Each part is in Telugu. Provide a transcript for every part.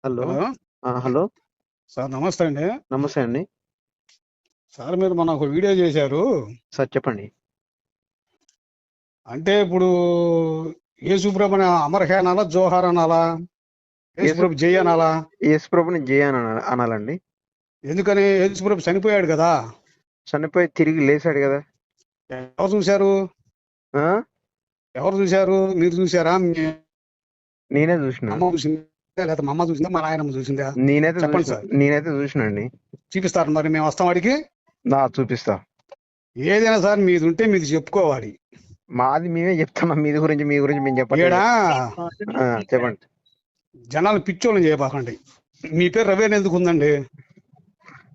హలో. హలో. హలో. సార్ నమస్తే అండి. నమస్తే అండి. సార్ మీరు మొన్న ఒక వీడియో చేశారు. సార్ చెప్పండి. అంటే ఇప్పుడు యేసుప్రభు అమర్ హే అనాలా, జోహార్ అనాలా, యేసు యేసుప్రభు జై అనాలా? యేసుప్రభుని జై అని అనాలండి. ఎందుకని? యేసుప్రభు చనిపోయాడు కదా. చనిపోయి తిరిగి లేచాడు కదా. ఎవరు చూశారు? ఆ? ఎవరు చూశారు? మీరు చూశారా? మీ నేనే చూసిన. అమ్మ చూసిందా, లేకపోతే మా అమ్మ చూసిందా, మా నాయనమ్మ చూసిందా? నేనైతే చెప్పండి చూసిన. సార్. నేనైతే చూసినండి. చూపిస్తారు మరి, మేము వస్తాం వాడికి. చూపిస్తా. ఏదైనా సార్ మీది ఉంటే మీది చెప్పుకోవాలి. మాది మేమే చెప్తాం. మీ గురించి మేము చెప్పట్లేదు. ఏడా చెప్పండి. జనాలు పిచ్చోళ్ళని చేయబాకండి. మీ పేరు రవి అని ఎందుకు ఉందండి?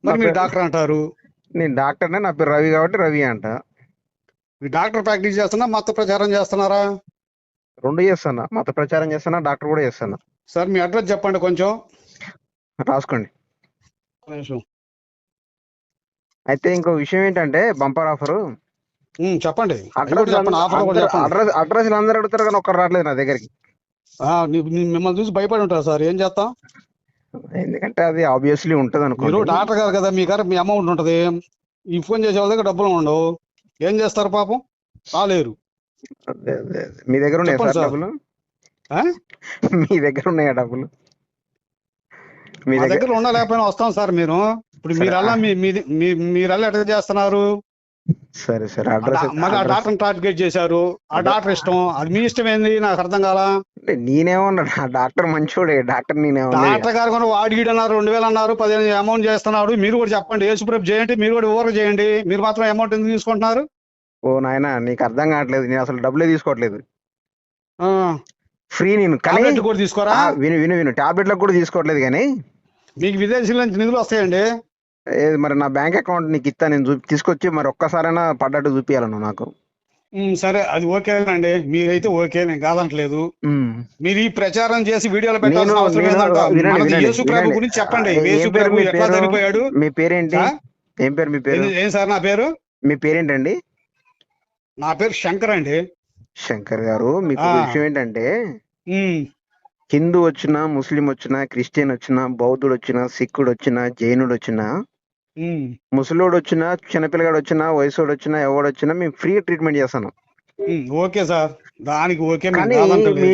మరి మీరు డాక్టర్ అంటారు. నేను డాక్టర్నే, నా పేరు రవి కాబట్టి రవి అంట. మీరు డాక్టర్ ప్రాక్టీస్ చేస్తున్నా, మత ప్రచారం చేస్తున్నారా? రెండు చేస్తానా, మత ప్రచారం చేస్తానా, డాక్టర్ కూడా చేస్తానా. సార్ మీ అడ్రస్ చెప్పండి కొంచెం. రాసుకోండి. నిమిషం. అయితే ఇంకో విషయం ఏంటంటే బంపర్ ఆఫరు. చెప్పండి. అడ్రస్ చెప్పండి, ఆఫర్ కూడా చెప్పండి. అడ్రస్ అందరూ అడుగుతారు కానీ ఒక్కరు రావట్లేదు నా దగ్గరికి. మిమ్మల్ని చూసి భయపడి ఉంటారు సార్, ఏం చేస్తాం. ఎందుకంటే అది ఆబ్వియస్లీ ఉంటది మీరు అనుకోండి. డాక్టర్ గారు కదా, మీ అమౌంట్ ఉంటది. ఈ ఫోన్ చేసే వాళ్ళ దగ్గర డబ్బులు ఉండవు. ఏం చేస్తారు పాపం, రాలేరు. అదే. మీ దగ్గర ఉన్నాయా చెప్పండి సార్ సార్. డబ్బులు? ఆ? మీ దగ్గర ఉన్నాయా డబ్బులు? మీ మా దగ్గర దగ్గర ఉన్నా లేకపోయినా వస్తాం సార్. మీరు ఇప్పుడు సరే. మీరల్లా మీరల్లా ఎట్లా చేస్తున్నారు? సరే మళ్ళీ ఆ డాక్టర్ని టార్గెట్ చేశారు. ఆ డాక్టర్ ఇష్టం, అది మీ ఇష్టం ఏంది? నాకు అర్థం కాలా. నేనేమన్నా డాక్టర్ మంచోడే, డాక్టర్ నేనేమన్నా. డాక్టర్ గారు కూడా వాడిగీడు అన్నారు, 2000 అన్నారు, 15 అమౌంట్ చేస్తున్నాడు. మీరు కూడా చెప్పండి, యేసుప్రభు చేయండి, మీరు కూడా ఓవర్ చేయండి. మీరు మాత్రం అమౌంట్ ఎందుకు తీసుకుంటున్నారు? ఓ నాయనా, నీకు అర్థం కావట్లేదు. నేను అసలు డబ్బులే తీసుకోవట్లేదు. ఆ, ఫ్రీ నేను. కానీ టాబ్లెట్ కూడా తీసుకోరా? విను టాబ్లెట్లకు కూడా తీసుకోవట్లేదు. కానీ మీకు విదేశీల నుంచి నిధులు వస్తాయండి. మరి నా బ్యాంక్ అకౌంట్ నీకు ఇస్తా, నేను తీసుకొచ్చి మరి ఒక్కసారైనా పడ్డట్టు చూపియాలి నువ్వు నాకు. సరే, అది ఓకేనండి. మీరైతే ఓకే, నేను కాదంటలేదు. మీరు ఈ ప్రచారం చేసి వీడియోలు పెట్టాల్సిన అవసరం ఏంటంట? మనది యేసుప్రభు గురించి చెప్పండి. యేసుప్రభు ఎట్లా చనిపోయాడు? మీ పేరేంటి? ఏం పేరు మీ పేరు? ఏం సార్ నా పేరు? మీ పేరేంటండి? నా పేరు శంకర్ అండి. శంకర్ గారు, మీకు విషయం ఏంటంటే, ఉమ్, హిందూ వచ్చినా, ముస్లిం వచ్చినా, క్రిస్టియన్ వచ్చినా, బౌద్ధుడు వచ్చినా, సిక్కుడు వచ్చినా, జైనుడు వచ్చినా, ముసలోడు వచ్చినా, చిన్నపిల్లగాడు వచ్చినా, వయసుడు వచ్చినా, ఎవడొచ్చినా మేము ఫ్రీ ట్రీట్మెంట్ చేస్తాను. ఓకే సార్, దానికి ఓకే. కానీ మీ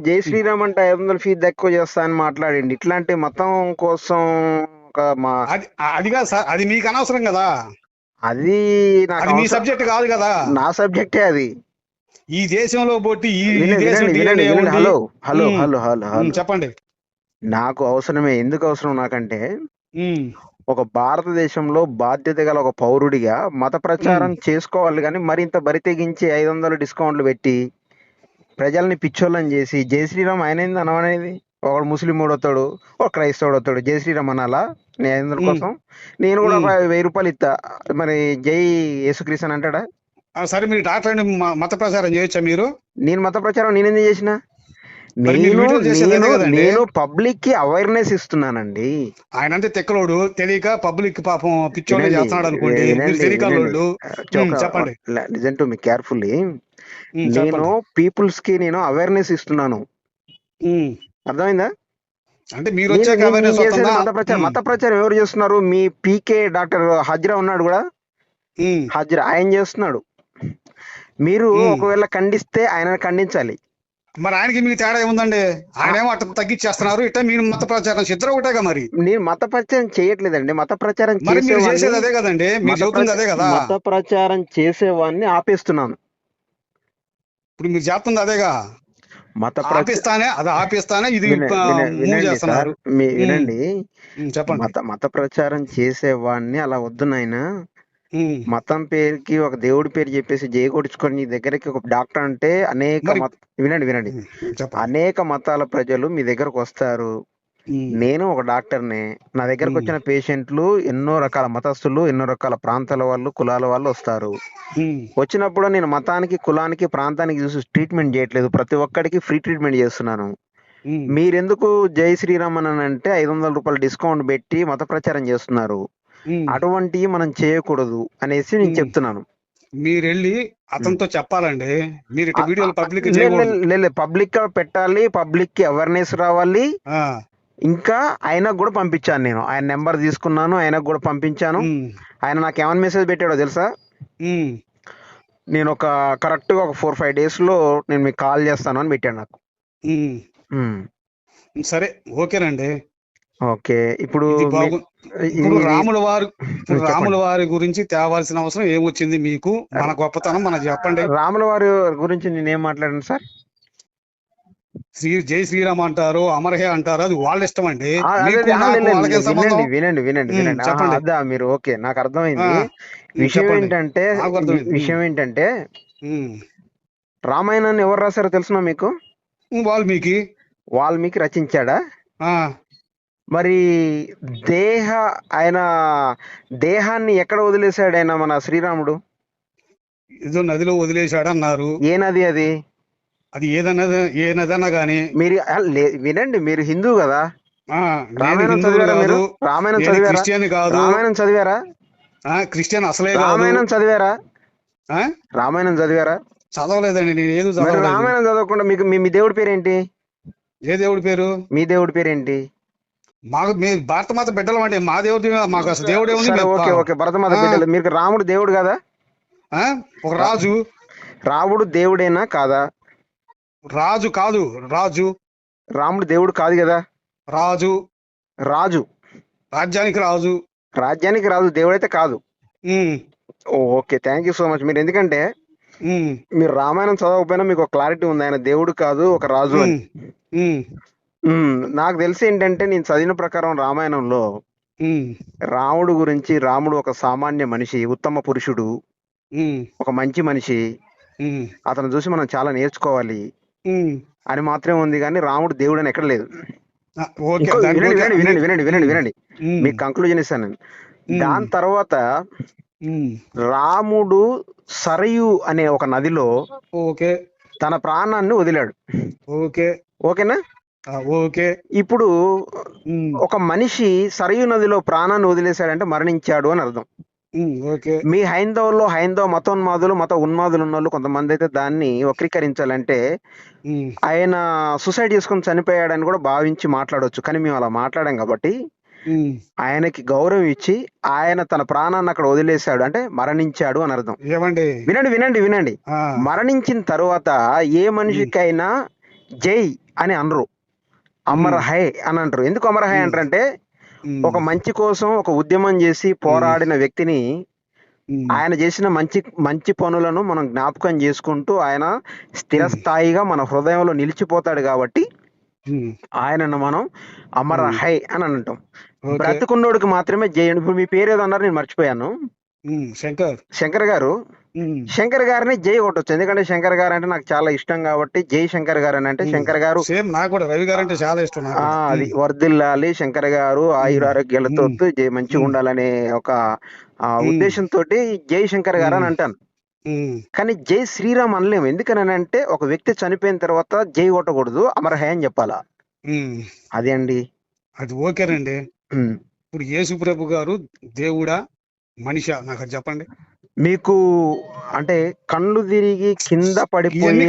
జై శ్రీరామ్ అంటే 500 ఫీజు ఎక్కువ చేస్తా అని మాట్లాడండి. ఇట్లాంటి మతం కోసం అది కాదు సార్, అది మీకు అనవసరం కదా. అది మీ సబ్జెక్ట్ కాదు కదా. నా సబ్జెక్టే అది. ఈ దేశంలో పోటీ hello hello hello hello hello చెప్పండి. నాకు అవసరమే. ఎందుకు అవసరం నాకంటే, ఒక భారతదేశంలో బాధ్యత గల ఒక పౌరుడిగా మత ప్రచారం చేసుకోవాలి. కానీ మరింత బరి తెగించి 500 డిస్కౌంట్లు పెట్టి ప్రజల్ని పిచ్చోళ్ళని చేసి జై శ్రీరామ్ ఆయన ఏంది అనవనేది? ఒకడు ముస్లిం వస్తాడు, ఒక క్రైస్తవుడు వస్తాడు, జై శ్రీరామ్ అనాలా? నేను 500 కోసం నేను కూడా 1000 రూపాయలు ఇస్తా. మరి జై యేసుక్రీస్తు అని అంటాడా? సరే, మీరు డాక్టర్ అని మత ప్రచారం చేయొచ్చా మీరు? నేను మత ప్రచారం నేనేందుకు చేసిన? నేను పబ్లిక్ కి అవేర్నెస్ ఇస్తున్నానండి. ఆయన అంటే తెక్కలోడు, తెలియక పబ్లిక్ పాపం పిచ్చోళ్ళు చేస్తున్నాడు అనుకోండి. చెప్పండి. Listen to me carefully. నేను పీపుల్స్ కి నేను అవేర్నెస్ ఇస్తున్నాను. అర్థమైందా? అంటే మీరు వచ్చాక మత ప్రచారం ఎవరు చేస్తున్నారు? మీ పీకే డాక్టర్ హజ్రా ఉన్నాడు కూడా, హజ్రా ఆయన చేస్తున్నాడు. మీరు ఒకవేళ ఖండిస్తే ఆయన ఖండించాలి. మరి ఆయనకి మీకు తేడా ఏముందండి? ఆయనేమో అట్లా తగ్గించేస్తున్నారు, ఇట్లా మీరు మత ప్రచారం ఇద్దరు ఒకటేగా. మరి నేను మత ప్రచారం చేయట్లేదండి. మత ప్రచారం చేసేది అదే కదండి, మీరు చెబుతుంది అదే కదా. మత ప్రచారం చేసేవాడిని ఆపేస్తున్నాను. ఇప్పుడు మీరు చెప్తుంది అదేగా. ఆపిస్తానే ఇది చేస్తున్నారు. వినండి, చెప్పండి. మత ప్రచారం చేసేవాడిని అలా వద్దు నాయనా. మతం పేరుకి ఒక దేవుడి పేరు చెప్పేసి జయ కొడుచుకొని నీ దగ్గరికి ఒక డాక్టర్ అంటే వినండి, అనేక మతాల ప్రజలు మీ దగ్గరకు వస్తారు. నేను ఒక డాక్టర్నే. నా దగ్గరకు వచ్చిన పేషెంట్లు ఎన్నో రకాల మతస్థులు, ఎన్నో రకాల ప్రాంతాల వాళ్ళు, కులాల వాళ్ళు వస్తారు. వచ్చినప్పుడు నేను మతానికి, కులానికి, ప్రాంతానికి చూసి ట్రీట్మెంట్ చేయట్లేదు. ప్రతి ఒక్కడికి ఫ్రీ ట్రీట్మెంట్ చేస్తున్నాను. మీరెందుకు జై శ్రీరామ్ అని అంటే 500 రూపాయలు డిస్కౌంట్ పెట్టి మత ప్రచారం చేస్తున్నారు? అటువంటివి మనం చేయకూడదు అనేసి నేను చెప్తున్నాను. మీరు వెళ్ళి అతనితో చెప్పాలండి. మీరు వీడియోలు పబ్లిక్ పబ్లిక్ గా పెట్టాలి, పబ్లిక్ కి అవేర్నెస్ రావాలి. ఇంకా ఆయనకు కూడా పంపించాను, నేను ఆయన నెంబర్ తీసుకున్నాను, ఆయనకు కూడా పంపించాను. ఆయన నాకు ఏమైనా మెసేజ్ పెట్టాడో తెలుసా? నేను ఒక కరెక్ట్గా ఒక 4-5 డేస్లో నేను మీకు కాల్ చేస్తాను అని పెట్టాడు నాకు. సరే, ఓకేనండి. ఓకే, ఇప్పుడు రాముల వారి గురించి తేవాల్సిన అవసరం ఏమొచ్చింది మీకు? మన గొప్పతనం మనకు చెప్పండి. రాముల వారి గురించి నేనేం మాట్లాడాను సార్? జై శ్రీరామ్ అంటారు, అమరహే అంటారు, అది వాళ్ళ ఇష్టం అండి. వినండి అదా మీరు ఓకే, నాకు అర్థమైంది. విషయం ఏంటంటే రామాయణాన్ని ఎవరు రాశారో తెలుసునా మీకు? వాల్మీకి రచించాడా? మరి ఆయన దేహాన్ని ఎక్కడ వదిలేశాడు ఆయన మన శ్రీరాముడు? ఏదో నదిలో వదిలేశాడు అన్నారు. ఏ నది అది? అది ఏదన్నా గానీ మీరు వినండి, మీరు హిందూ కదా, రామాయణం చదివారా? మీరు రామాయణం చదివారా? క్రిస్టియన్ కాదు. రామాయణం చదివారా? క్రిస్టియన్ అసలే. రామాయణం చదివారా? రామాయణం చదివారా? చదవలేదండి నేను. ఏదో రామాయణం చదవకుండా మీకు మీ దేవుడి పేరేంటి? ఏ దేవుడి పేరు? మీ దేవుడి పేరేంటి? మాకు భారత మాత బిడ్డలు అండి. మా దేవుడి మాకు అసలు దేవుడే ఉంది. ఓకే, భరత మాత బిడ్డలు. మీకు రాముడు దేవుడు కదా? ఒక రాజు. రాముడు దేవుడేనా కాదా? రాజు కాదు. రాముడు దేవుడు కాదు కదా? రాజు రాజ్యానికి రాజు దేవుడైతే కాదు. Okay, thank you so much. మీరు ఎందుకంటే మీరు రామాయణం చదవకపోయినా మీకు ఒక క్లారిటీ ఉంది, ఆయన దేవుడు కాదు, ఒక రాజు అని. నాకు తెలిసి ఏంటంటే నేను చదివిన ప్రకారం రామాయణంలో రాముడు గురించి, రాముడు ఒక సామాన్య మనిషి, ఉత్తమ పురుషుడు, ఒక మంచి మనిషి, అతను చూసి మనం చాలా నేర్చుకోవాలి అని మాత్రమే ఉంది, కానీ రాముడు దేవుడు అని ఎక్కడ లేదు. వినండి మీకు కంక్లూజన్ ఇస్తాను. దాని తర్వాత రాముడు సరయు అనే ఒక నదిలో తన ప్రాణాన్ని వదిలాడు. ఓకేనా? ఇప్పుడు ఒక మనిషి సరయు నదిలో ప్రాణాన్ని వదిలేశాడంటే మరణించాడు అని అర్థం. మీ హైందవ మతోన్మాదులు, మత ఉన్మాదులు ఉన్న వాళ్ళు కొంతమంది అయితే దాన్ని వక్రీకరించాలంటే ఆయన సూసైడ్ చేసుకుని చనిపోయాడని కూడా భావించి మాట్లాడవచ్చు, కానీ మేము అలా మాట్లాడాం కాబట్టి ఆయనకి గౌరవం ఇచ్చి ఆయన తన ప్రాణాన్ని అక్కడ వదిలేశాడు అంటే మరణించాడు అని అర్థం. వినండి మరణించిన తరువాత ఏ మనిషికైనా జై అని అనరు, అమరహై అని అంటారు. ఎందుకు అమరహై అంటారంటే ఒక మంచి కోసం ఒక ఉద్యమం చేసి పోరాడిన వ్యక్తిని, ఆయన చేసిన మంచి పనులను మనం జ్ఞాపకం చేసుకుంటూ ఆయన స్థిరస్థాయిగా మన హృదయంలో నిలిచిపోతాడు కాబట్టి ఆయనను మనం అమరహై అని అంటాం. బ్రతుకున్నోడికి మాత్రమే జై. ఇప్పుడు మీ పేరు ఏదో అన్నారు, నేను మర్చిపోయాను. శంకర్ గారిని జై కొట్టొచ్చు, ఎందుకంటే శంకర్ గారు అంటే నాకు చాలా ఇష్టం కాబట్టి జై శంకర్ గారు అని అంటే శంకర్ గారు. నాకు కూడా రవి గారు అంటే చాలా ఇష్టం. అది వర్ధిల్లాలి శంకర్ గారు, ఆయురారోగ్యాలతో జై మంచిగా ఉండాలనే ఒక ఉద్దేశంతో జై శంకర్ గారు అని అంటాను. కానీ జై శ్రీరామ్ అనలేము. ఎందుకని అంటే ఒక వ్యక్తి చనిపోయిన తర్వాత జై కొట్టకూడదు, అమరహై అని చెప్పాలా. అదే అండి. అది ఓకేనండి. ఇప్పుడు యేసు ప్రభు గారు దేవుడా మనిషా నాకు చెప్పండి. మీకు అంటే కళ్ళు తిరిగి కింద పడిపోయి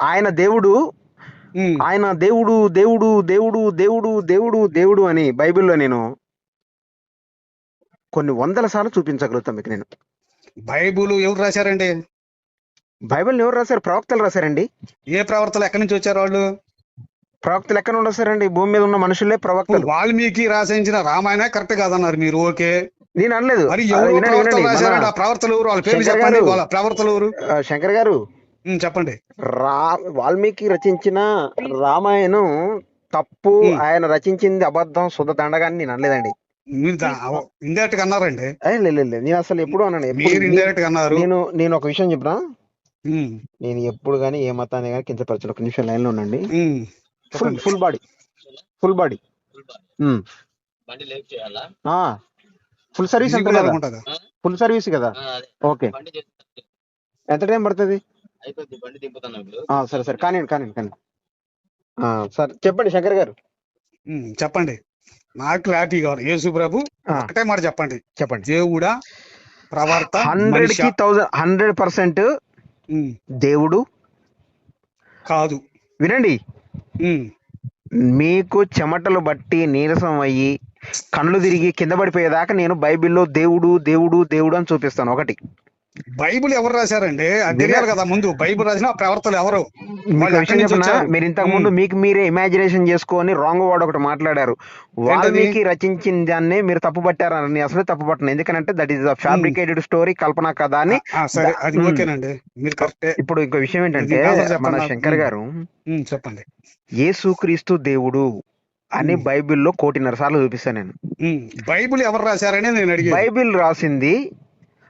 ఆయన దేవుడు అని బైబిల్లో నేను కొన్ని 100 సార్లు చూపించగలుగుతాం మీకు. నేను బైబిల్ ఎవరు రాశారండి? బైబిల్ ఎవరు రాశారు? ప్రవక్తలు రాశారండి. ఏ ప్రవక్తలు ఎక్కడి నుంచి వచ్చారు? వాళ్ళు ప్రవక్తలు ఎక్కడ ఉండొస్తారండి? భూమి మీద ఉన్న మనుషులే ప్రవక్తలు. వాల్మీకి రాసించిన రామాయణ కరెక్ట్ కాదన్నారు మీరు. ఓకే, నేను అనలేదు. శంకర్ గారు చెప్పండి. వాల్మీకి రచించిన రామాయణం తప్పు, ఆయన రచించింది అబద్ధం, శుద్ధ దండగాని నేను అనలేదండి. ఇండైరెక్ట్ గా అన్నారండి. లేదు, నేను అసలు ఎప్పుడు అన్నాను. నేను ఒక విషయం చెప్పినా, నేను ఎప్పుడు గానీ ఏ మతాన్ని కానీ కించపరచను. ఒక నిమిషం లైన్ లో ఉండండి. ఫుల్ బాడీ ఫుల్ సర్వీస్ అంటారు కదా, ఫుల్ సర్వీస్ కదా. ఓకే, ఎంత టైం పడుతుంది? సరే కానీ సార్ చెప్పండి శంకర్ గారు. చెప్పండి, నాకు క్లారిటీ కావాలి. యేసు ప్రభు ఒకటే మాట చెప్పండి. దేవుడా ప్రవర్త 100% దేవుడు కాదు. వినండి. ఉమ్. మీకు చెమటలు బట్టి నీరసం అయ్యి కళ్ళు తిరిగి కింద పడిపోయేదాకా నేను బైబిల్లో దేవుడు దేవుడు దేవుడు అని చూపిస్తాను. ఒకటి, బైబిల్ ఎవరు రాశారండి? అది తెలియాలి కదా ముందు. బైబిల్ రాసిన ప్రవర్తలు ఎవరు, మీకు వాళ్ళు విషయం ఎక్కడి నుంచి చెప్పనా, వచ్చారు? మీరు ఇంతకు ముందు మీకు మీరే ఇమాజినేషన్ చేసుకొని రాంగ్ వర్డ్ ఒకటి మాట్లాడారు. ఏంటది? వాల్మీకి రచించిన దాన్ని మీరు తప్పు పట్టారని. అసలు తప్పు పట్టను, ఎందుకంటే దట్ ఈస్ ఫ్యాబ్రికేటెడ్ స్టోరీ, కల్పన కథ అని. సరే, అది ఓకేనండి, మీరు కరెక్టే. ఇప్పుడు ఇంకో విషయం ఏంటంటే, మన శంకర్ గారు చెప్పండి, యేసుక్రీస్తు దేవుడు అని బైబిల్లో 1.5 సార్లు చూపిస్తాను నేను. బైబిల్ ఎవరు రాశారని నేను అడిగాను. బైబిల్ రాసింది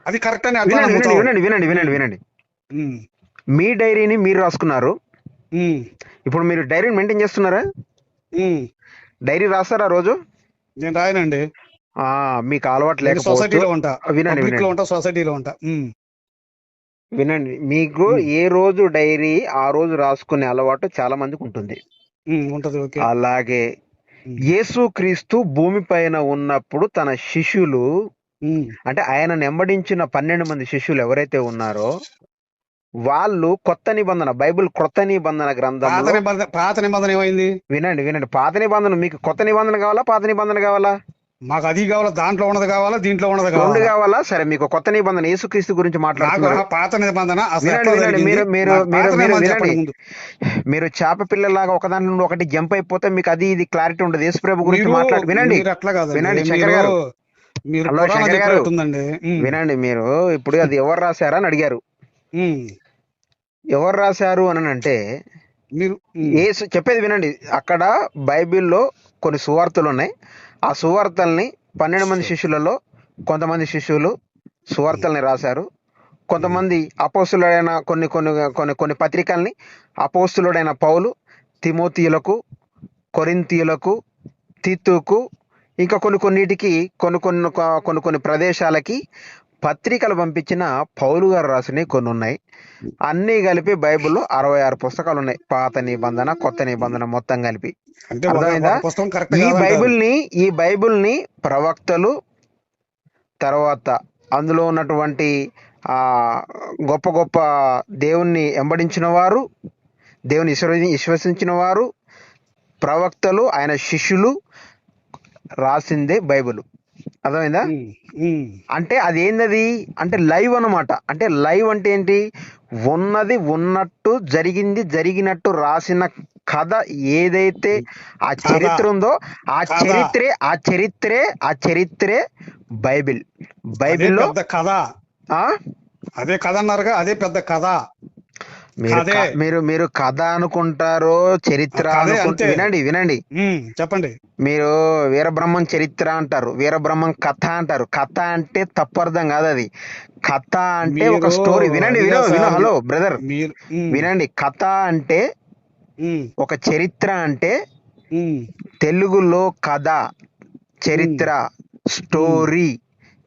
అది కరెక్ట్ అని వినండి వినండి వినండి వినండి. మీ డైరీని మీరు రాసుకున్నారు. ఇప్పుడు మీరు డైరీని మెయింటైన్ చేస్తున్నారా? డైరీ రాస్తారా రోజు? నేను రాయనండి. మీకు అలవాటు లేకపోతే సొసైటీలో ఉంటా, వినండి వినండి సొసైటీలో ఉంటా. వినండి, మీకు ఏ రోజు డైరీ ఆ రోజు రాసుకునే అలవాటు చాలా మందికి ఉంటుంది. ఉంటది. ఓకే. అలాగే యేసుక్రీస్తు భూమి పైన ఉన్నప్పుడు తన శిష్యులు, అంటే ఆయన నెంబడించిన 12 మంది శిష్యులు ఎవరైతే ఉన్నారో వాళ్ళు కొత్త నిబంధన, బైబిల్ కొత్త నిబంధన గ్రంథం. పాత నిబంధన ఏమైంది? వినండి వినండి, పాత నిబంధన. మీకు కొత్త నిబంధన కావాలా, పాత నిబంధన కావాలా? మాకు అది కావాలా, దాంట్లో ఉన్నది కావాలా, దీంట్లో ఉన్నది కావాలా? రెండు కావాలా? సరే, మీకు కొత్త నిబంధన యేసుక్రీస్తు గురించి మాట్లాడుతున్నారు. పాత నిబంధన మీరు చేప పిల్లలాగా ఒకదాని నుండి ఒకటి జంప్ అయిపోతే మీకు అది ఇది క్లారిటీ ఉండదు. యేసుప్రభు గురించి మాట్లాడు. వినండి వినండి శంకర్ గారు, హలో శంకర్ గారు, వినండి. మీరు ఇప్పుడు అది ఎవరు రాశారా అని అడిగారు. ఎవరు రాశారు అని అంటే మీరు చెప్పేది వినండి. అక్కడ బైబిల్లో కొన్ని సువార్తలు ఉన్నాయి. ఆ సువార్తల్ని 12 మంది శిష్యులలో కొంతమంది శిష్యులు సువార్తల్ని రాశారు. కొంతమంది అపోస్తులుడైన కొన్ని కొన్ని కొన్ని కొన్ని పత్రికల్ని అపోస్తులుడైన పౌలు తిమోతియులకు, కొరింథీయులకు, తీతుకు, ఇంకా కొన్నిటికి కొన్ని ప్రదేశాలకి పత్రికలు పంపించిన పౌలు గారు రాసినవి కొన్ని ఉన్నాయి. అన్నీ కలిపి బైబిల్లో 66 పుస్తకాలు ఉన్నాయి, పాత నిబంధన కొత్త నిబంధన మొత్తం కలిపి. అర్థమైందా? ఈ బైబిల్ని ప్రవక్తలు, తర్వాత అందులో ఉన్నటువంటి గొప్ప గొప్ప దేవుణ్ణి వెంబడించిన వారు, దేవుని విశ్వసించిన వారు, ప్రవక్తలు, ఆయన శిష్యులు రాసిందే బైబిల్. అర్థమైందా? అంటే అది ఏందది అంటే లైవ్ అన్నమాట. అంటే లైవ్ అంటే ఏంటి? ఉన్నది ఉన్నట్టు, జరిగింది జరిగినట్టు రాసిన కథ ఏదైతే ఆ చరిత్ర ఉందో ఆ చరిత్రే బైబిల్. బైబిల్లో కథ, అదే కథ అన్నారుగా, అదే పెద్ద కథ. మీరు కథ అనుకుంటారో చరిత్ర వినండి వినండి చెప్పండి. మీరు వీరబ్రహ్మం చరిత్ర అంటారు, వీరబ్రహ్మం కథ అంటారు. కథ అంటే తప్పు అర్థం కాదు. అది కథ అంటే ఒక స్టోరీ. వినండి హలో బ్రదర్, వినండి. కథ అంటే ఒక చరిత్ర. అంటే తెలుగులో కథ, చరిత్ర, స్టోరీ,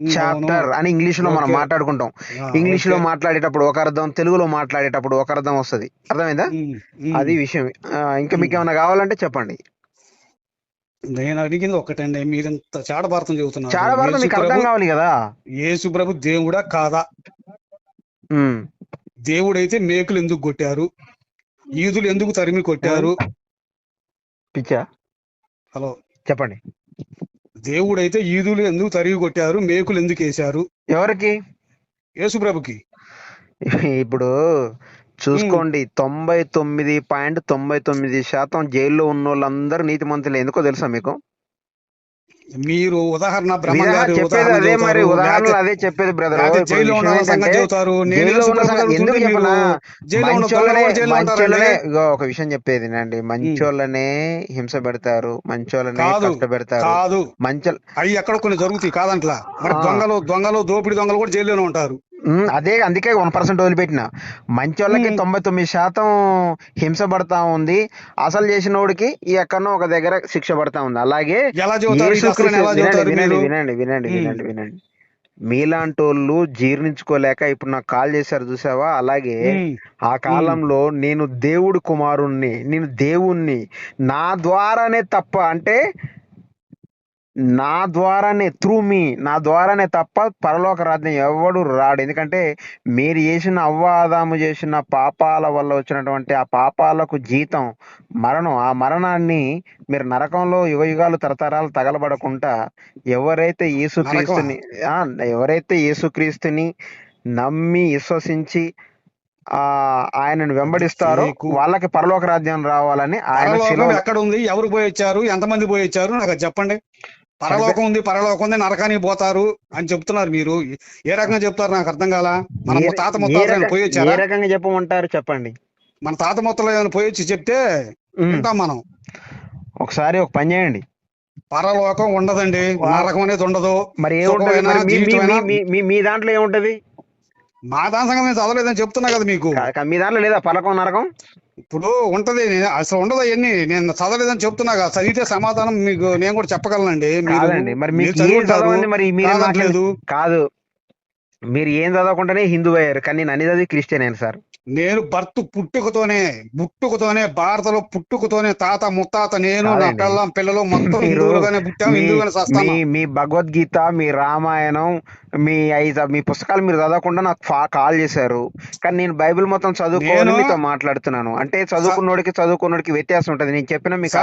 చాప్టర్ అని ఇంగ్లీష్ లో మనం మాట్లాడుకుంటాం. ఇంగ్లీష్ లో మాట్లాడేటప్పుడు ఒక అర్థం, తెలుగులో మాట్లాడేటప్పుడు ఒక అర్థం వస్తుంది. అర్థమైందా? అది విషయం. ఇంకా మీకు ఏమైనా కావాలంటే చెప్పండి. నేను అడిగింది ఒకటండి, మీరింత చాడభారతం చెబుతున్నారు. చాడభారతం మీకు అర్థం కావాలి కదా. యేసు ప్రభు దేవుడా కాదా? దేవుడైతే మేకులు ఎందుకు కొట్టారు? ఈదులు ఎందుకు తరిమి కొట్టారు? పిచ్చా? హలో చెప్పండి. దేవుడైతే ఈదులు ఎందుకు తరిగి కొట్టారు? మేకులు ఎందుకు వేశారు? ఎవరికి? యేసు ప్రభుకి. ఇప్పుడు చూసుకోండి, 99.99% జైల్లో ఉన్న వాళ్ళందరూ నీతిమంతులే. ఎందుకో తెలుసా మీకు? మీరు ఉదాహరణ చెప్పేది అదే, మరి ఉదాహరణలు అదే చెప్పేది బ్రదర్. ఒక విషయం చెప్పేది అండి, మంచోళ్ళనే హింస పెడతారు, మంచోళ్ళనే కష్టపెడతారు. అవి ఎక్కడ కొన్ని జరుగుతాయి కాదంట్లా. దొంగలు దోపిడి దొంగలు కూడా జైల్లోనే ఉంటారు. అదే, అందుకే 1% వదిలిపెట్టిన. మంచోళ్ళకి 99% హింస పడతా ఉంది, అసలు చేసిన వాడికి ఎక్కడనో ఒక దగ్గర శిక్ష పడతా ఉంది. అలాగే వినండి, మీలాంటి వాళ్ళు జీర్ణించుకోలేక ఇప్పుడు నాకు కాల్ చేశారు చూసావా? అలాగే ఆ కాలంలో నేను దేవుడు కుమారుణ్ణి, నేను దేవుణ్ణి, నా ద్వారానే తప్ప, అంటే నా ద్వారానే నా ద్వారానే తప్ప పరలోక రాజ్యం ఎవడు రాడు. ఎందుకంటే మీరు చేసిన ఆదాము చేసిన పాపాల వల్ల వచ్చినటువంటి ఆ పాపాలకు జీతం మరణం. ఆ మరణాన్ని మీరు నరకంలో యుగాలు తరతరాలు తగలబడకుండా ఎవరైతే యేసుక్రీస్తుని నమ్మి విశ్వసించి ఆయనను వెంబడిస్తారో వాళ్ళకి పరలోక రాజ్యం రావాలని ఆయన ఎక్కడ ఉంది, ఎవరు పోయి వచ్చారు, ఎంతమంది పోయి వచ్చారు నాకు చెప్పండి. పరలోకం ఉంది నరకానికి పోతారు అని చెప్తున్నారు. మీరు ఏ రకంగా చెప్తారు నాకు అర్థం కాల. మన తాత ముత్తాతలు పోయి వచ్చారు, ఏ రకంగా చెప్పమంటారు చెప్పండి. మన తాత ముత్తలు ఏమైనా పోయి వచ్చి చెప్తే వింటాం మనం. ఒకసారి ఒక పని చేయండి, పరలోకం ఉండదండి, నరకం అనేది ఉండదు. మరి మీ దాంట్లో ఏముంటది? మా దాని సంగతి నేను చదవలేదని చెప్తున్నా కదా మీకు. మీ దాంట్లో లేదా పరలోకం నరకం? ఇప్పుడు ఉంటది, అసలు ఉండదు. అవన్నీ నేను చదవలేదని చెప్తున్నా కదా. చదివితే సమాధానం మీకు నేను కూడా చెప్పగలనండి. కాదు, మీరు ఏం చదవకుండానే హిందూ అయ్యారు, కానీ నేను అనేది క్రిస్టియన్ అయిన సార్. నేను పుట్టుకతోనే భారతలో పుట్టుకతోనే తాత ముత్తాత నేను నా పిల్లలు మొత్తం హిందువులుగానే పుట్టాము, హిందువుగానే చేస్తాను. మీ భగవద్గీత, మీ రామాయణం, మీ పుస్తకాలు మీరు చదవకుండా నాకు కాల్ చేశారు, కానీ నేను బైబిల్ మొత్తం చదువుకోని మీతో మాట్లాడుతున్నాను. అంటే చదువుకున్నోడికి వ్యత్యాసం ఉంటది. నేను చెప్పిన మీకు